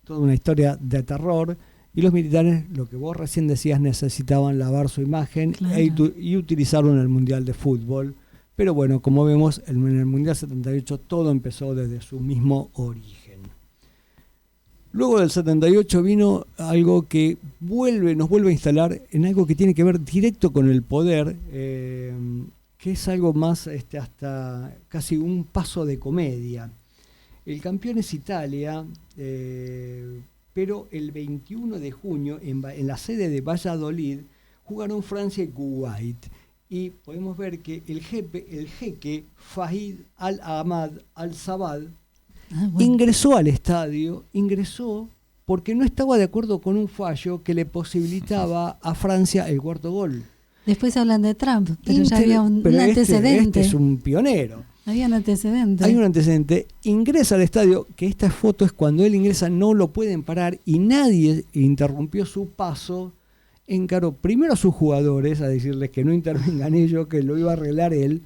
toda una historia de terror, y los militares, lo que vos recién decías, necesitaban lavar su imagen, claro, y utilizaron el Mundial de Fútbol. Pero bueno, como vemos, en el Mundial 78 todo empezó desde su mismo origen. Luego del 78 vino algo que nos vuelve a instalar en algo que tiene que ver directo con el poder, que es algo más, hasta casi un paso de comedia. El campeón es Italia, pero el 21 de junio en la sede de Valladolid jugaron Francia y Kuwait. Y podemos ver que el jeque Fahid Al-Ahmad Al-Sabad ingresó al estadio, porque no estaba de acuerdo con un fallo que le posibilitaba a Francia el cuarto gol. Después hablan de Trump, pero ya había un antecedente. Este es un pionero. Había un antecedente. Hay un antecedente. Ingresa al estadio, que esta foto es cuando él ingresa, no lo pueden parar y nadie interrumpió su paso. Encaró primero a sus jugadores a decirles que no intervengan ellos, que lo iba a arreglar él.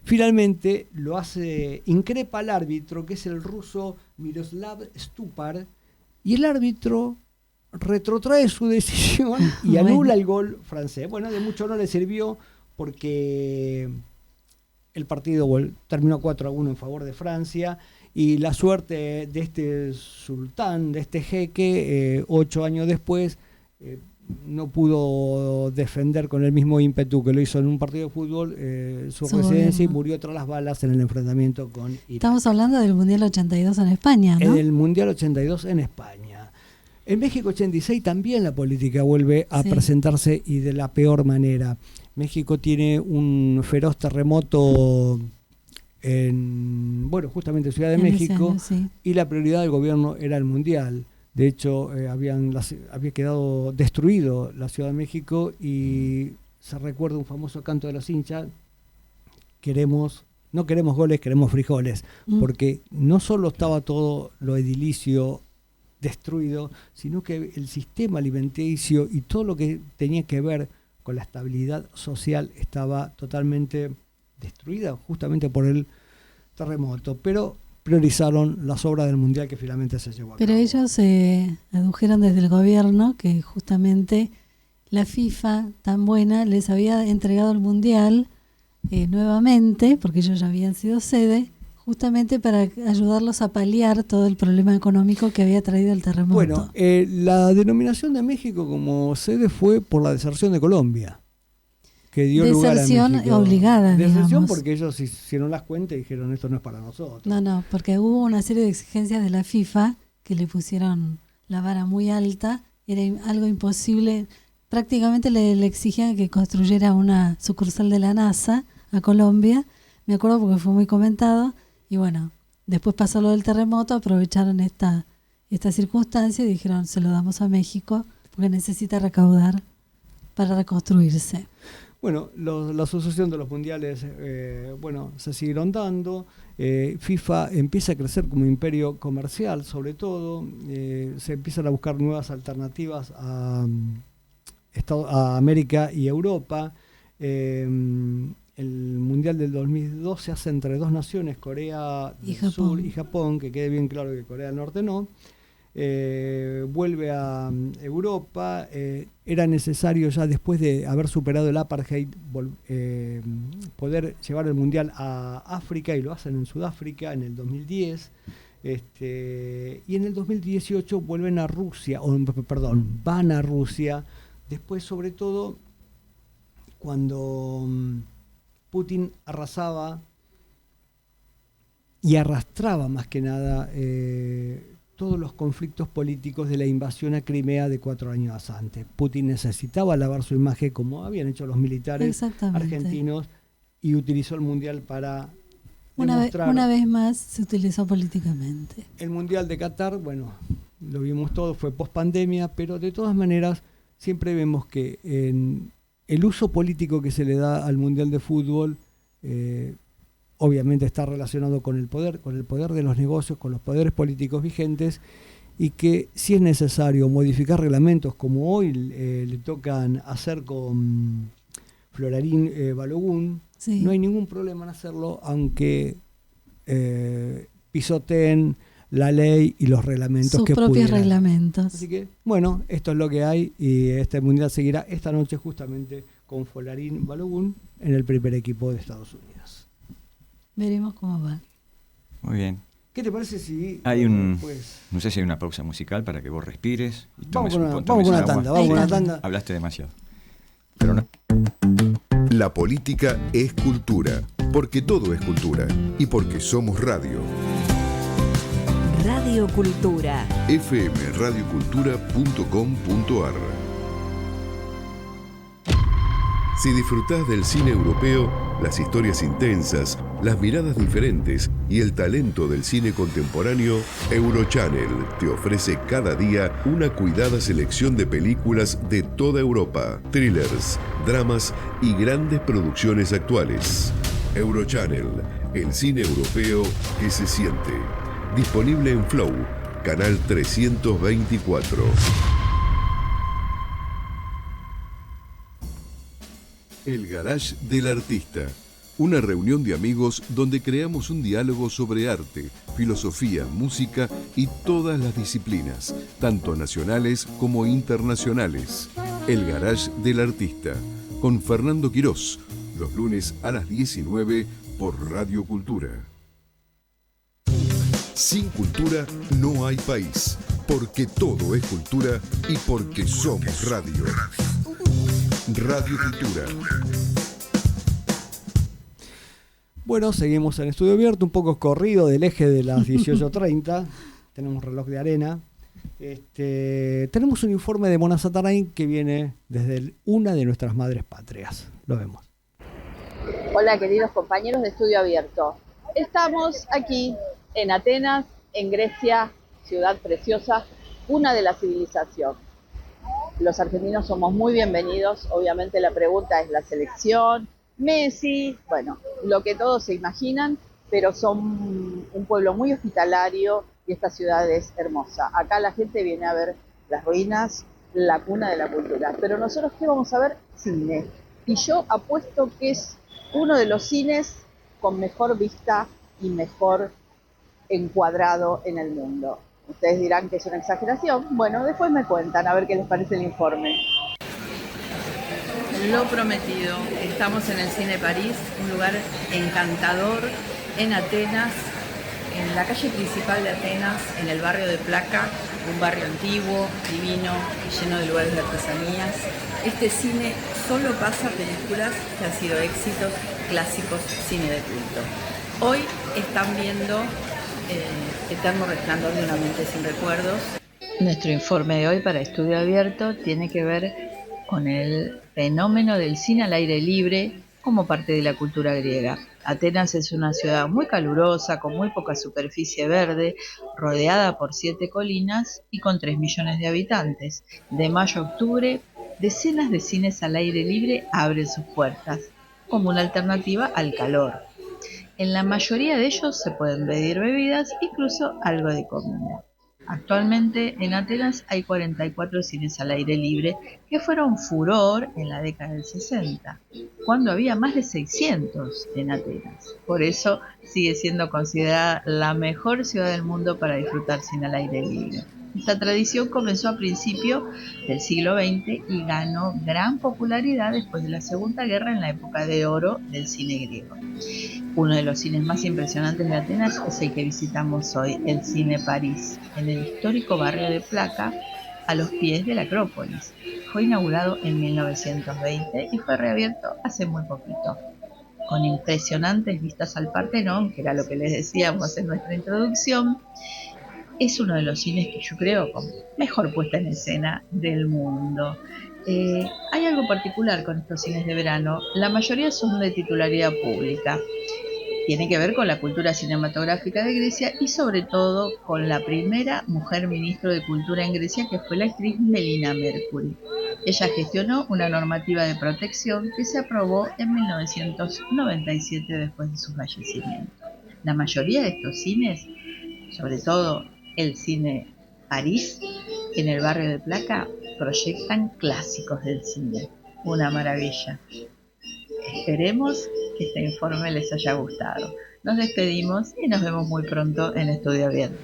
Finalmente lo hace, increpa al árbitro, que es el ruso Miroslav Stupar, y el árbitro retrotrae su decisión y anula el gol francés. Bueno, de mucho no le sirvió, porque el partido terminó 4-1 en favor de Francia, y la suerte de este sultán, de este jeque, 8 años después, no pudo defender con el mismo ímpetu que lo hizo en un partido de fútbol su residencia, y murió tras las balas en el enfrentamiento con Irak. Estamos hablando del Mundial 82 en España, ¿no? En el Mundial 82 en España. En México 86 también la política vuelve a presentarse, y de la peor manera. México tiene un feroz terremoto justamente en Ciudad de México, y la prioridad del gobierno era el Mundial. De hecho, había quedado destruido la Ciudad de México, y se recuerda un famoso canto de los hinchas: no queremos goles, queremos frijoles. Porque no solo estaba todo lo edilicio destruido, sino que el sistema alimenticio y todo lo que tenía que ver con la estabilidad social estaba totalmente destruida, justamente por el terremoto. Pero priorizaron las obras del Mundial que finalmente se llevó a cabo. Pero ellos adujeron desde el gobierno que justamente la FIFA, tan buena, les había entregado el Mundial nuevamente, porque ellos ya habían sido sede, justamente para ayudarlos a paliar todo el problema económico que había traído el terremoto. Bueno, la denominación de México como sede fue por la deserción de Colombia, que dio lugar a México. Deserción obligada, Deserción, digamos. Porque ellos hicieron las cuentas y dijeron: esto no es para nosotros. No, porque hubo una serie de exigencias de la FIFA que le pusieron la vara muy alta, era algo imposible. Prácticamente le exigían que construyera una sucursal de la NASA a Colombia, me acuerdo porque fue muy comentado, y bueno, después pasó lo del terremoto, aprovecharon esta circunstancia y dijeron: se lo damos a México porque necesita recaudar para reconstruirse. Bueno, la asociación de los mundiales se siguieron dando. FIFA empieza a crecer como imperio comercial, sobre todo. Se empiezan a buscar nuevas alternativas a América y Europa. El Mundial del 2002 se hace entre dos naciones, Corea del Sur y Japón, que quede bien claro que Corea del Norte no. Vuelve a Europa. Era necesario, ya después de haber superado el apartheid, poder llevar el Mundial a África, y lo hacen en Sudáfrica en el 2010. Y en el 2018 van a Rusia. Después, sobre todo, cuando Putin arrasaba y arrastraba más que nada todos los conflictos políticos de la invasión a Crimea de 4 años antes. Putin necesitaba lavar su imagen, como habían hecho los militares argentinos, y utilizó el Mundial para demostrar. Una vez más se utilizó políticamente. El Mundial de Qatar, bueno, lo vimos todo, fue post-pandemia, pero de todas maneras siempre vemos que en el uso político que se le da al Mundial de Fútbol obviamente está relacionado con el poder de los negocios, con los poderes políticos vigentes, y que si es necesario modificar reglamentos, como hoy le tocan hacer con Florarín Balogun, no hay ningún problema en hacerlo, aunque pisoteen la ley y los reglamentos que pudieran. Sus propios reglamentos. Así que, bueno, esto es lo que hay, y este Mundial seguirá esta noche justamente con Florarín Balogun en el primer equipo de Estados Unidos. Veremos cómo va. Muy bien. ¿Qué te parece si no sé si hay una pausa musical para que vos respires y tomes vamos con una tanda. Hablaste demasiado. Pero no. La política es cultura, porque todo es cultura y porque somos radio. Radio Cultura. fmradiocultura.com.ar. Si disfrutás del cine europeo, las historias intensas, las miradas diferentes y el talento del cine contemporáneo, Eurochannel te ofrece cada día una cuidada selección de películas de toda Europa, thrillers, dramas y grandes producciones actuales. Eurochannel, el cine europeo que se siente. Disponible en Flow, canal 324. El Garage del Artista. Una reunión de amigos donde creamos un diálogo sobre arte, filosofía, música y todas las disciplinas, tanto nacionales como internacionales. El Garage del Artista, con Fernando Quirós, los lunes a las 19 por Radio Cultura. Sin cultura no hay país, porque todo es cultura y porque somos radio. Radio Cultura. Bueno, seguimos en Estudio Abierto, un poco corrido del eje de las 18:30. Tenemos reloj de arena. Tenemos un informe de Mona Satarain que viene desde una de nuestras madres patrias. Lo vemos. Hola queridos compañeros de Estudio Abierto. Estamos aquí en Atenas, en Grecia, ciudad preciosa, cuna de la civilización. Los argentinos somos muy bienvenidos. Obviamente la pregunta es la selección, Messi, bueno, lo que todos se imaginan, pero son un pueblo muy hospitalario y esta ciudad es hermosa. Acá la gente viene a ver las ruinas, la cuna de la cultura. Pero nosotros, ¿qué vamos a ver? Cine. Y yo apuesto que es uno de los cines con mejor vista y mejor encuadrado en el mundo. Ustedes dirán que es una exageración. Bueno, después me cuentan a ver qué les parece el informe. Lo prometido, estamos en el Cine París, un lugar encantador en Atenas, en la calle principal de Atenas, en el barrio de Plaka, un barrio antiguo, divino, lleno de lugares de artesanías. Este cine solo pasa películas que han sido éxitos, clásicos, cine de culto. Hoy están viendo Eterno Resplandor de una mente sin recuerdos. Nuestro informe de hoy para Estudio Abierto tiene que ver con el fenómeno del cine al aire libre como parte de la cultura griega. Atenas es una ciudad muy calurosa, con muy poca superficie verde, rodeada por 7 colinas y con 3 millones de habitantes. De mayo a octubre, decenas de cines al aire libre abren sus puertas, como una alternativa al calor. En la mayoría de ellos se pueden pedir bebidas, incluso algo de comida. Actualmente en Atenas hay 44 cines al aire libre que fueron furor en la década del 60, cuando había más de 600 en Atenas. Por eso sigue siendo considerada la mejor ciudad del mundo para disfrutar cine al aire libre. Esta tradición comenzó a principios del siglo XX y ganó gran popularidad después de la Segunda Guerra en la época de oro del cine griego. Uno de los cines más impresionantes de Atenas es el que visitamos hoy, el Cine París, en el histórico barrio de Plaka, a los pies de la Acrópolis. Fue inaugurado en 1920 y fue reabierto hace muy poquito, con impresionantes vistas al Partenón, que era lo que les decíamos en nuestra introducción. Es uno de los cines que yo creo con mejor puesta en escena del mundo. Hay algo particular con estos cines de verano. La mayoría son de titularidad pública. Tiene que ver con la cultura cinematográfica de Grecia y sobre todo con la primera mujer ministro de Cultura en Grecia, que fue la actriz Melina Mercury. Ella gestionó una normativa de protección que se aprobó en 1997 después de su fallecimiento. La mayoría de estos cines, sobre todo el Cine París, en el barrio de Plaka, proyectan clásicos del cine. Una maravilla. Esperemos que este informe les haya gustado. Nos despedimos y nos vemos muy pronto en Estudio Abierto.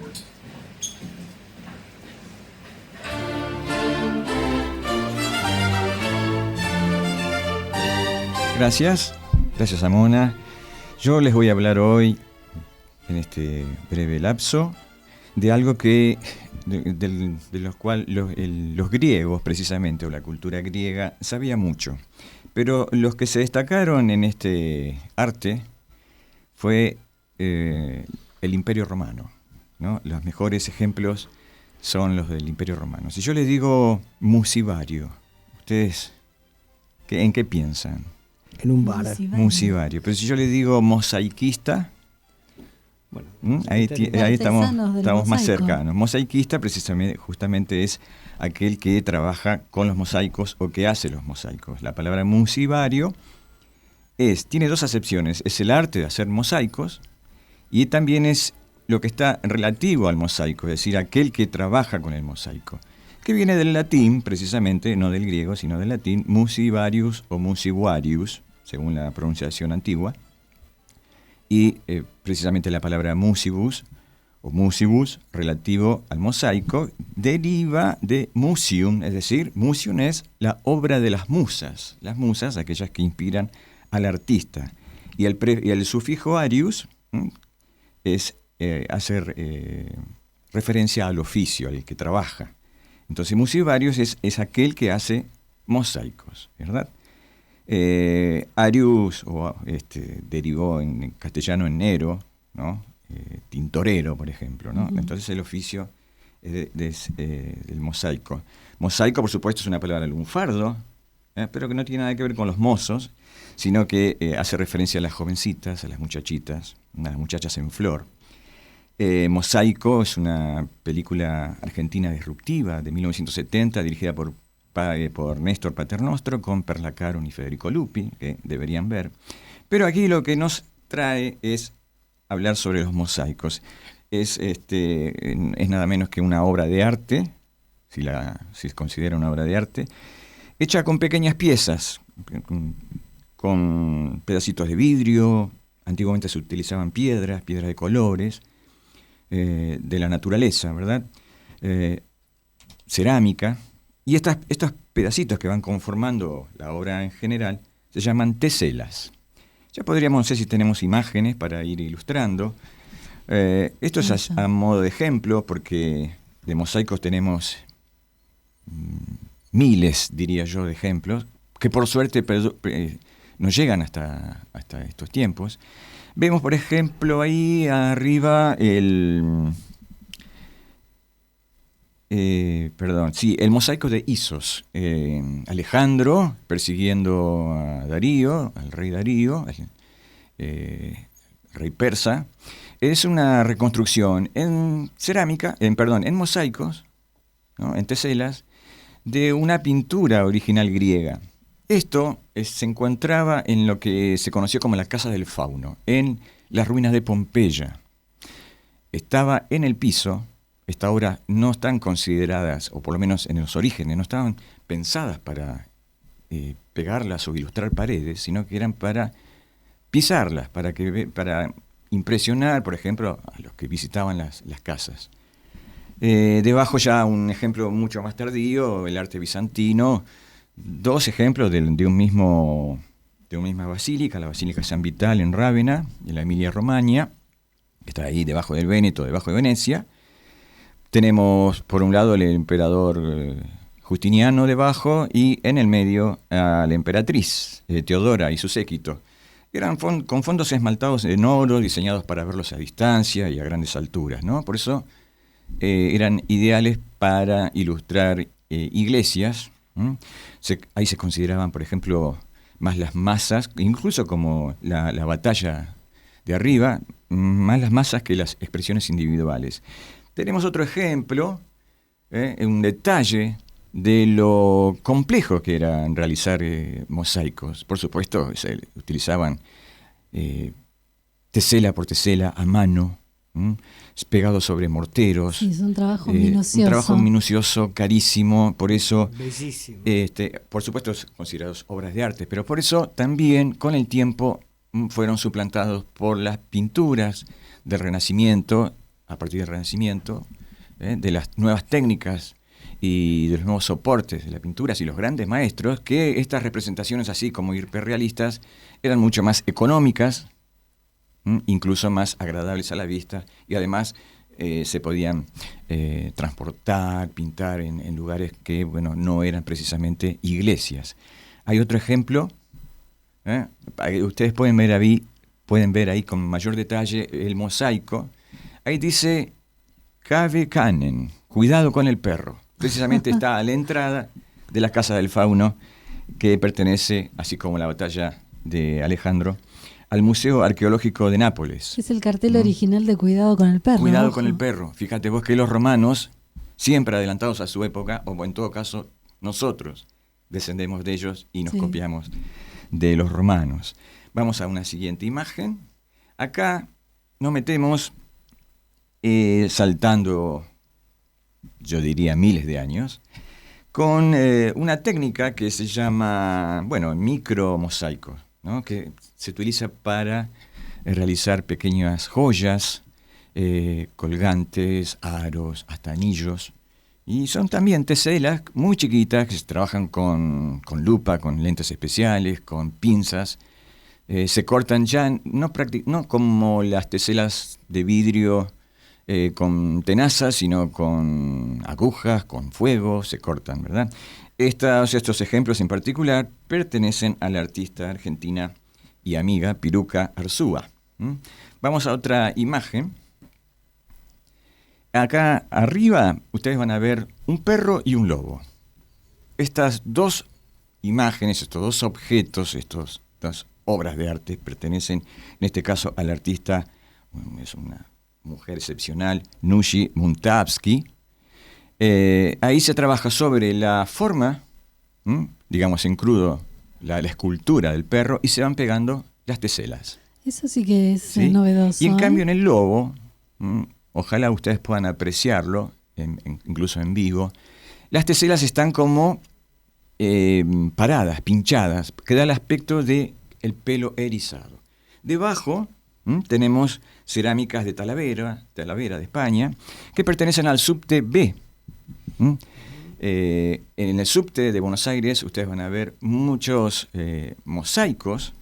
Gracias a Mona. Yo les voy a hablar hoy, en este breve lapso, de algo que de los cuales los griegos, precisamente, o la cultura griega, sabía mucho. Pero los que se destacaron en este arte fue el Imperio Romano, ¿no? Los mejores ejemplos son los del Imperio Romano. Si yo les digo musivario, ¿ustedes en qué piensan? En un bar. Musivario. Pero si yo les digo mosaiquista, bueno, ahí estamos más cercanos. Mosaiquista precisamente, justamente es aquel que trabaja con los mosaicos o que hace los mosaicos. La palabra musivario tiene dos acepciones. Es el arte de hacer mosaicos y también es lo que está relativo al mosaico, es decir, aquel que trabaja con el mosaico, que viene del latín, precisamente, no del griego, sino del latín, musivarius o musivarius, según la pronunciación antigua. Y precisamente la palabra musibus o musibus, relativo al mosaico, deriva de musium, es decir, musium es la obra de las musas, aquellas que inspiran al artista. Y el sufijo arius es hacer referencia al oficio, al que trabaja. Entonces, musivarius es aquel que hace mosaicos, ¿verdad? Arius, derivó en castellano en nero, ¿no? Tintorero, por ejemplo, ¿no? Uh-huh. Entonces el oficio del mosaico. Mosaico, por supuesto, es una palabra lunfardo, pero que no tiene nada que ver con los mozos, sino que hace referencia a las jovencitas, a las muchachitas, a las muchachas en flor. Mosaico es una película argentina disruptiva de 1970, dirigida por Néstor Paternostro, con Perla Caron y Federico Lupi, que deberían ver. Pero aquí lo que nos trae es hablar sobre los mosaicos. Es nada menos que una obra de arte, si se considera una obra de arte, hecha con pequeñas piezas, con pedacitos de vidrio. Antiguamente se utilizaban piedras de colores, de la naturaleza, ¿verdad? Cerámica. Y estos pedacitos que van conformando la obra en general se llaman teselas. Ya podríamos, no sé si tenemos imágenes para ir ilustrando. Esto es a modo de ejemplo, porque de mosaicos tenemos miles, diría yo, de ejemplos, que por suerte nos llegan hasta estos tiempos. Vemos, por ejemplo, ahí arriba el mosaico de Isos. Alejandro persiguiendo a Darío, al rey Darío, rey persa. Es una reconstrucción en cerámica, en mosaicos, ¿no? En teselas, de una pintura original griega. Esto se encontraba en lo que se conoció como la Casa del Fauno, en las ruinas de Pompeya. Estaba en el piso. Estas obras no están consideradas, o por lo menos en los orígenes, no estaban pensadas para pegarlas o ilustrar paredes, sino que eran para pisarlas, para impresionar, por ejemplo, a los que visitaban las casas. Debajo ya un ejemplo mucho más tardío, el arte bizantino. Dos ejemplos de una misma basílica, la Basílica San Vital en Rávena, en la Emilia-Romagna, que está ahí debajo del Véneto, debajo de Venecia. Tenemos por un lado el emperador Justiniano debajo y en el medio a la emperatriz Teodora y su séquito. Eran con fondos esmaltados en oro, diseñados para verlos a distancia y a grandes alturas, ¿no? Por eso eran ideales para ilustrar iglesias. Ahí se consideraban, por ejemplo, más las masas, incluso como la batalla de arriba, más las masas que las expresiones individuales. Tenemos otro ejemplo, un detalle de lo complejo que era realizar mosaicos. Por supuesto, se utilizaban tesela por tesela a mano, pegados sobre morteros. Sí, es un trabajo minucioso. Un trabajo minucioso, carísimo, por eso, por supuesto, considerados obras de arte, pero por eso también con el tiempo fueron suplantados por las pinturas del Renacimiento, a partir del Renacimiento, de las nuevas técnicas y de los nuevos soportes de las pinturas y los grandes maestros, que estas representaciones así como hiperrealistas eran mucho más económicas, incluso más agradables a la vista, y además se podían transportar, pintar en lugares que no eran precisamente iglesias. Hay otro ejemplo, ustedes pueden ver ahí con mayor detalle el mosaico. Ahí dice Cave Canen, cuidado con el perro. Precisamente está a la entrada de la Casa del Fauno, que pertenece, así como la batalla de Alejandro, al Museo Arqueológico de Nápoles. Es el cartel original de Cuidado con el perro. Cuidado con el perro. Fíjate vos que los romanos, siempre adelantados a su época, o en todo caso nosotros descendemos de ellos y nos copiamos de los romanos. Vamos a una siguiente imagen. Acá nos metemos saltando, yo diría, miles de años, con una técnica que se llama, micromosaicos, ¿no? Que se utiliza para realizar pequeñas joyas, colgantes, aros, hasta anillos. Y son también teselas muy chiquitas que se trabajan con lupa, con lentes especiales, con pinzas, Se cortan ya, no como las teselas de vidrio con tenazas, sino con agujas, con fuego, se cortan, ¿verdad? Estos ejemplos en particular pertenecen a la artista argentina y amiga Piruka Arzúa. Vamos a otra imagen. Acá arriba ustedes van a ver un perro y un lobo. Estas dos imágenes, estos dos objetos, estas dos obras de arte pertenecen, en este caso, al artista, es una mujer excepcional, Nushi Muntabsky. Ahí se trabaja sobre la forma, digamos en crudo, la escultura del perro, y se van pegando las teselas. Eso sí que es ¿Sí? novedoso. Y en cambio en el lobo, ojalá ustedes puedan apreciarlo, incluso en vivo, las teselas están como paradas, pinchadas, que da el aspecto de el pelo erizado. Debajo tenemos cerámicas de Talavera de España, que pertenecen al subte B. En el subte de Buenos Aires ustedes van a ver muchos mosaicos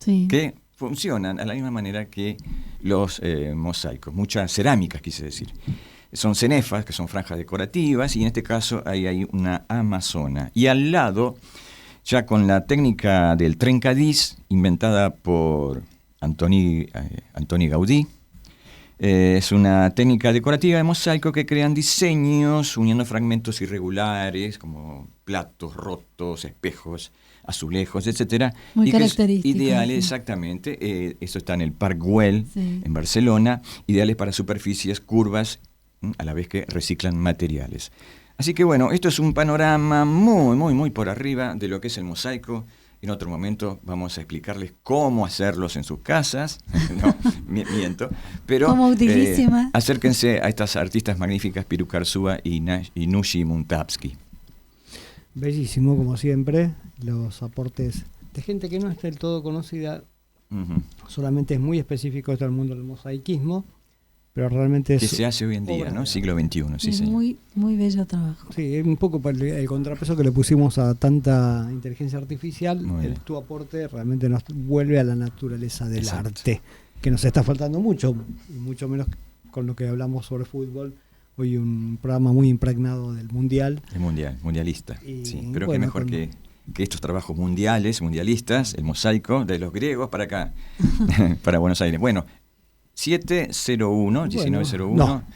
que funcionan a la misma manera que los mosaicos, muchas cerámicas quise decir. Son cenefas, que son franjas decorativas, y en este caso hay una amazona. Y al lado, ya con la técnica del trencadís, inventada por Antoni Gaudí, es una técnica decorativa de mosaico que crean diseños uniendo fragmentos irregulares, como platos rotos, espejos, azulejos, etcétera. Muy y que característico. Ideales, exactamente. Esto está en el Parc Güell, en Barcelona, ideales para superficies curvas, a la vez que reciclan materiales. Así que bueno, esto es un panorama muy por arriba de lo que es el mosaico. En otro momento vamos a explicarles cómo hacerlos en sus casas. No, miento. Pero acérquense a estas artistas magníficas, Piruka Arzúa y Nushi Muntabsky. Bellísimo, como siempre, los aportes de gente que no está del todo conocida. Solamente es muy específico esto del mundo del mosaicismo, pero realmente es... Que se hace hoy en día, ¿no? Siglo XXI, sí, es señor. muy bello trabajo. Sí, es un poco el contrapeso que le pusimos a tanta inteligencia artificial. Tu aporte realmente nos vuelve a la naturaleza del arte, que nos está faltando mucho, y mucho menos con lo que hablamos sobre fútbol. Hoy un programa muy impregnado del mundial. El mundialista, sí. Pero qué mejor que estos trabajos mundialistas, el mosaico de los griegos para acá, para Buenos Aires. Bueno, 1901.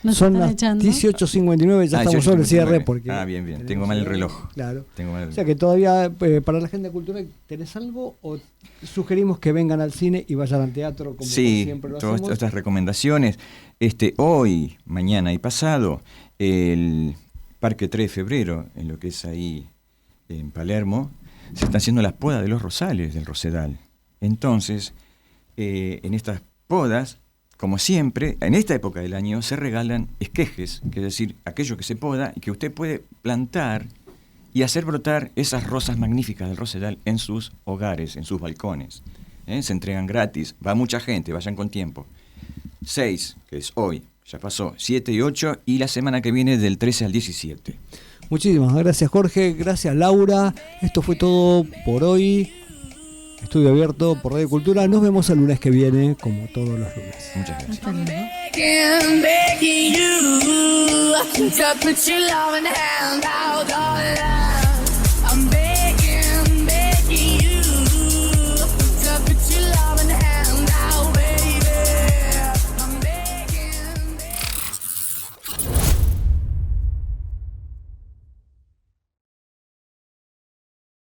No, son las 18:59, ya estamos sobre el cierre. Porque bien. Tengo mal el reloj. Claro. O sea que todavía, para la gente cultural, ¿tenés algo? ¿O sugerimos que vengan al cine y vayan al teatro como siempre lo hacemos? Todas estas recomendaciones. Hoy, mañana y pasado, el Parque 3 de Febrero, en lo que es ahí en Palermo, se está haciendo las podas de los rosales del Rosedal. Entonces, en estas podas, como siempre, en esta época del año se regalan esquejes, que es decir, aquello que se poda y que usted puede plantar y hacer brotar esas rosas magníficas del Rosedal en sus hogares, en sus balcones. Se entregan gratis, va mucha gente, vayan con tiempo. 6, que es hoy, ya pasó, 7 y 8, y la semana que viene del 13 al 17. Muchísimas gracias, Jorge, gracias, Laura. Esto fue todo por hoy. Estudio Abierto por Radio Cultura. Nos vemos el lunes que viene, como todos los lunes. Muchas gracias. Hasta luego. Begging you to put your loving hand out.